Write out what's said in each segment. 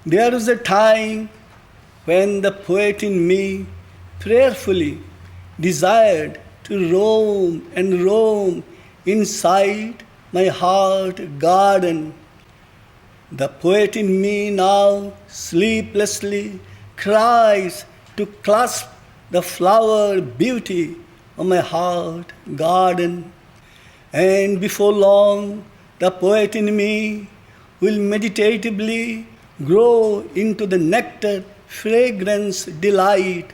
There was a time when the poet in me prayerfully desired to roam and roam inside my heart garden. The poet in me now sleeplessly cries to clasp the flower beauty of my heart garden. And before long, the poet in me will meditatively grow into the nectar, fragrance, delight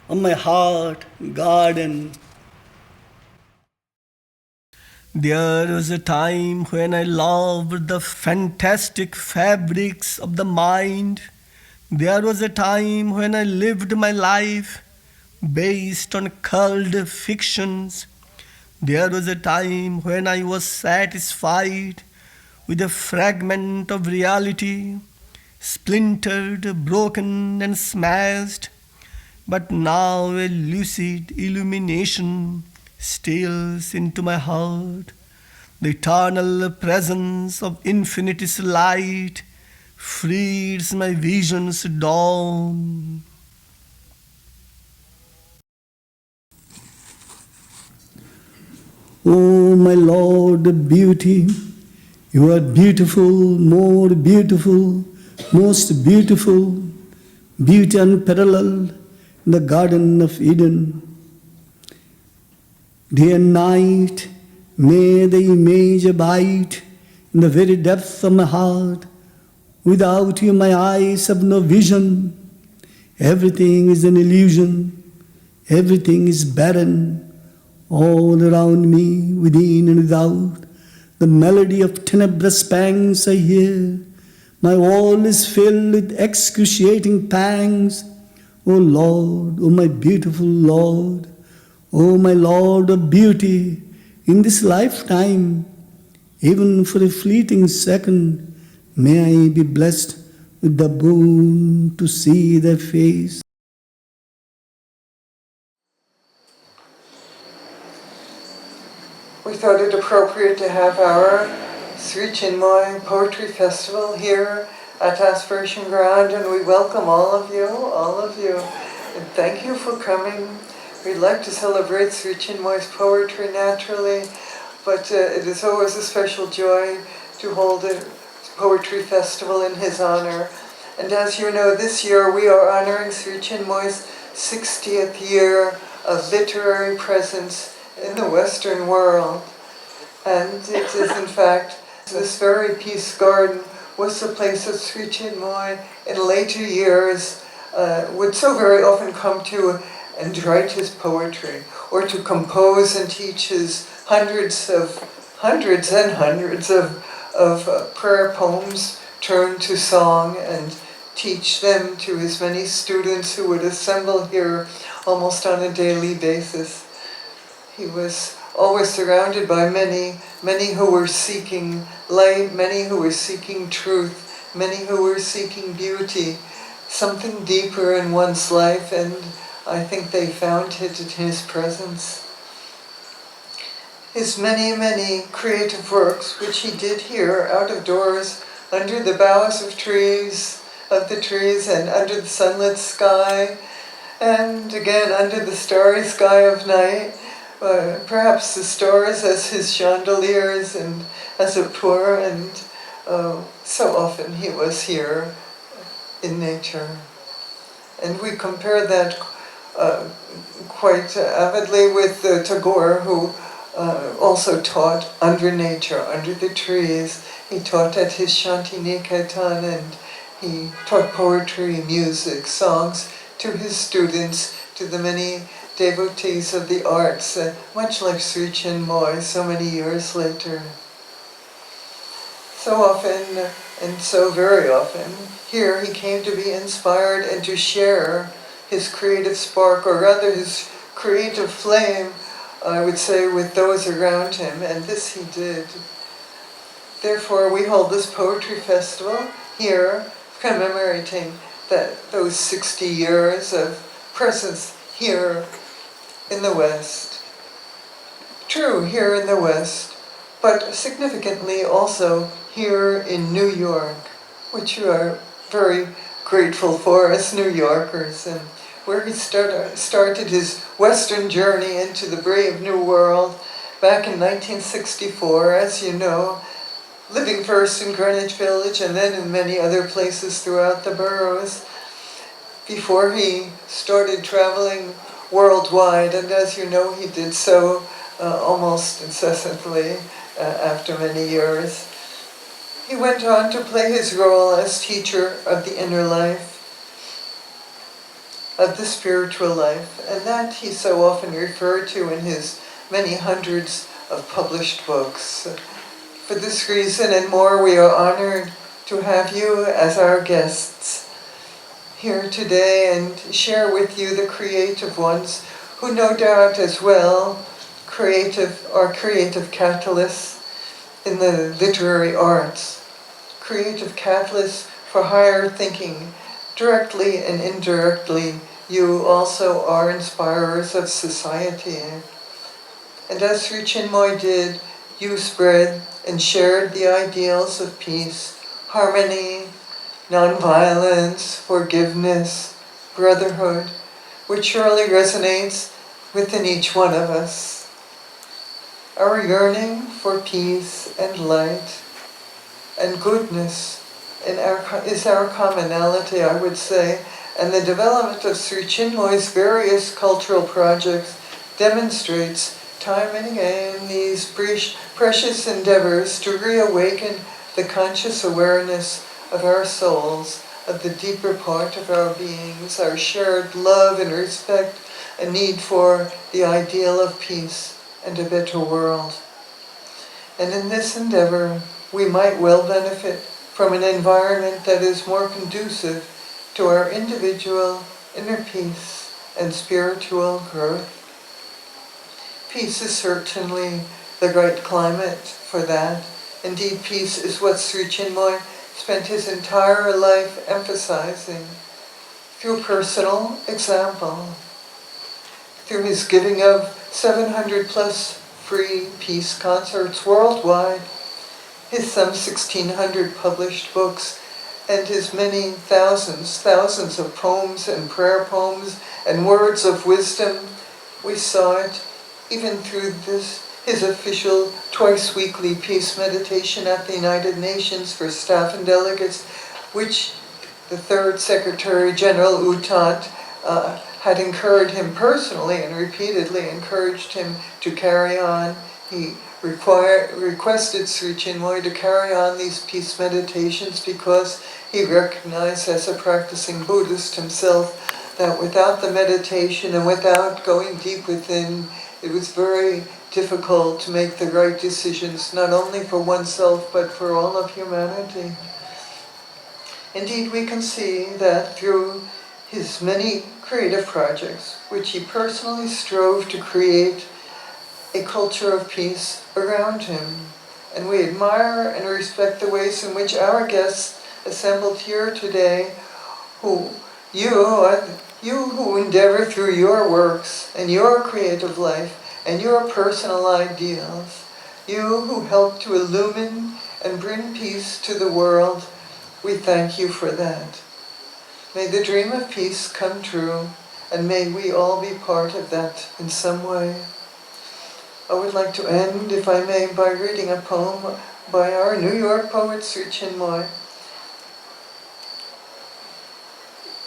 of my heart garden. There was a time when I loved the fantastic fabrics of the mind. There was a time when I lived my life based on culled fictions. There was a time when I was satisfied with a fragment of reality, splintered, broken, and smashed. But now a lucid illumination steals into my heart. The eternal presence of infinity's light frees my vision's dawn. Oh, my Lord, beauty, you are beautiful, more beautiful, most beautiful, beauty unparalleled in the Garden of Eden. Day and night, may the image abide in the very depths of my heart. Without you, my eyes have no vision. Everything is an illusion. Everything is barren. All around me, within and without, the melody of tenebrous pangs I hear. My all is filled with excruciating pangs. O Lord, O my beautiful Lord, O my Lord of beauty, in this lifetime, even for a fleeting second, may I be blessed with the boon to see thy face. We thought it appropriate to have our Sri Chinmoy Poetry Festival here at Aspiration Ground, and we welcome all of you, and thank you for coming. We'd like to celebrate Sri Chinmoy's poetry naturally, but it is always a special joy to hold a poetry festival in his honor. And as you know, this year we are honoring Sri Chinmoy's 60th year of literary presence in the Western world. And it is in fact, this very peace garden was the place that Sri Chinmoy in later years would so very often come to and write his poetry, or to compose and teach his hundreds and hundreds of prayer poems turned to song, and teach them to his many students who would assemble here almost on a daily basis. He was always surrounded by many who were seeking light, many who were seeking truth, many who were seeking beauty, something deeper in one's life, and I think they found it in his presence. His many creative works, which he did here out of doors, under the boughs of the trees, and under the sunlit sky, and again under the starry sky of night, perhaps the stars as his chandeliers and as it were, and so often he was here in nature. And we compare that quite avidly with Tagore, who also taught under nature, under the trees. He taught at his Shantiniketan, and he taught poetry, music, songs to his students, to the many devotees of the arts, much like Sri Chinmoy so many years later. So often, and so very often, here he came to be inspired and to share his creative spark, or rather his creative flame, I would say, with those around him, and this he did. Therefore, we hold this poetry festival here, commemorating those 60 years of presence here in the West. True, here in the West, but significantly also here in New York, which you are very grateful for as New Yorkers, and where he started his Western journey into the brave New World back in 1964, as you know, living first in Greenwich Village and then in many other places throughout the boroughs, before he started traveling worldwide. And as you know, he did so almost incessantly after many years. He went on to play his role as teacher of the inner life, of the spiritual life, and that he so often referred to in his many hundreds of published books. For this reason and more, we are honored to have you as our guests here today and share with you the creative ones who no doubt as well are creative catalysts in the literary arts, creative catalysts for higher thinking. Directly and indirectly, you also are inspirers of society. And as Sri Chinmoy did, you spread and shared the ideals of peace, harmony, nonviolence, forgiveness, brotherhood, which surely resonates within each one of us. Our yearning for peace and light and goodness is our commonality, I would say, and the development of Sri Chinmoy's various cultural projects demonstrates time and again these precious endeavors to reawaken the conscious awareness of our souls, of the deeper part of our beings, our shared love and respect, a need for the ideal of peace and a better world. And in this endeavor, we might well benefit from an environment that is more conducive to our individual inner peace and spiritual growth. Peace is certainly the right climate for that. Indeed, peace is what Sri Chinmoy spent his entire life emphasizing through personal example, through his giving of 700 plus free peace concerts worldwide, his some 1,600 published books, and his many thousands of poems and prayer poems and words of wisdom. We saw it even through his official twice-weekly peace meditation at the United Nations for staff and delegates, which the third Secretary General U Thant had encouraged him personally and repeatedly encouraged him to carry on. He requested Sri Chinmoy to carry on these peace meditations because he recognized as a practicing Buddhist himself that without the meditation and without going deep within, it was very difficult to make the right decisions, not only for oneself, but for all of humanity. Indeed, we can see that through his many creative projects, which he personally strove to create a culture of peace around him. And we admire and respect the ways in which our guests assembled here today, you who endeavor through your works and your creative life and your personal ideals, you who help to illumine and bring peace to the world, we thank you for that. May the dream of peace come true, and may we all be part of that in some way. I would like to end, if I may, by reading a poem by our New York poet, Sri Chinmoy.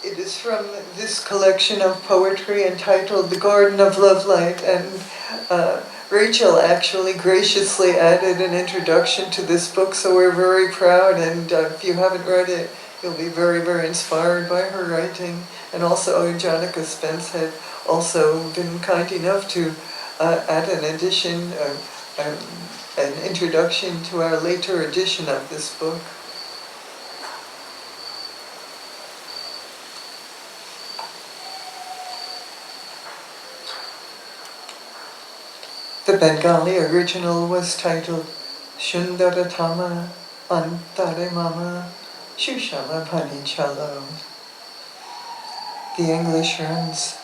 It is from this collection of poetry entitled The Garden of Love Light, and Rachel actually graciously added an introduction to this book, so we're very proud, and if you haven't read it, you'll be very, very inspired by her writing. And also, Janica Spence had also been kind enough to add an addition, an introduction to our later edition of this book. The Bengali original was titled Shundaratama Antare Mama Shushama Bhani Chalo. The English runs,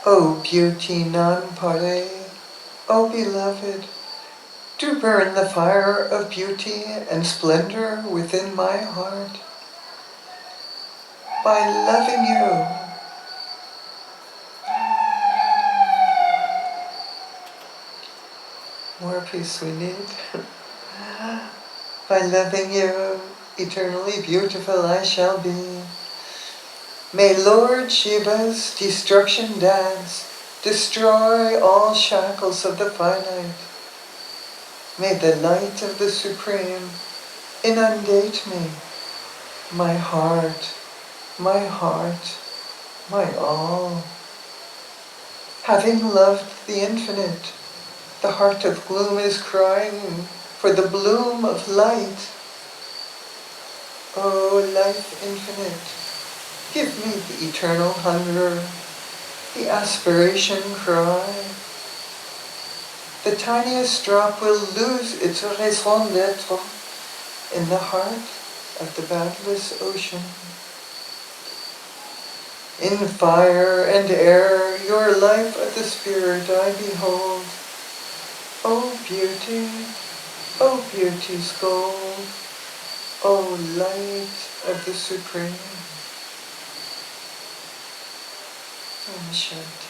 O beauty non-pare, O beloved, Do burn the fire of beauty and splendor within my heart. By loving you, more peace we need. By loving you, eternally beautiful I shall be. May Lord Shiva's destruction dance destroy all shackles of the finite. May the light of the Supreme inundate me, my heart, my all. Having loved the infinite, the heart of gloom is crying for the bloom of light. O life infinite, give me the eternal hunger, the aspiration cry. The tiniest drop will lose its raison d'être in the heart of the boundless ocean. In fire and air, your life of the Spirit I behold. O beauty's gold, O light of the Supreme. Om Shanti.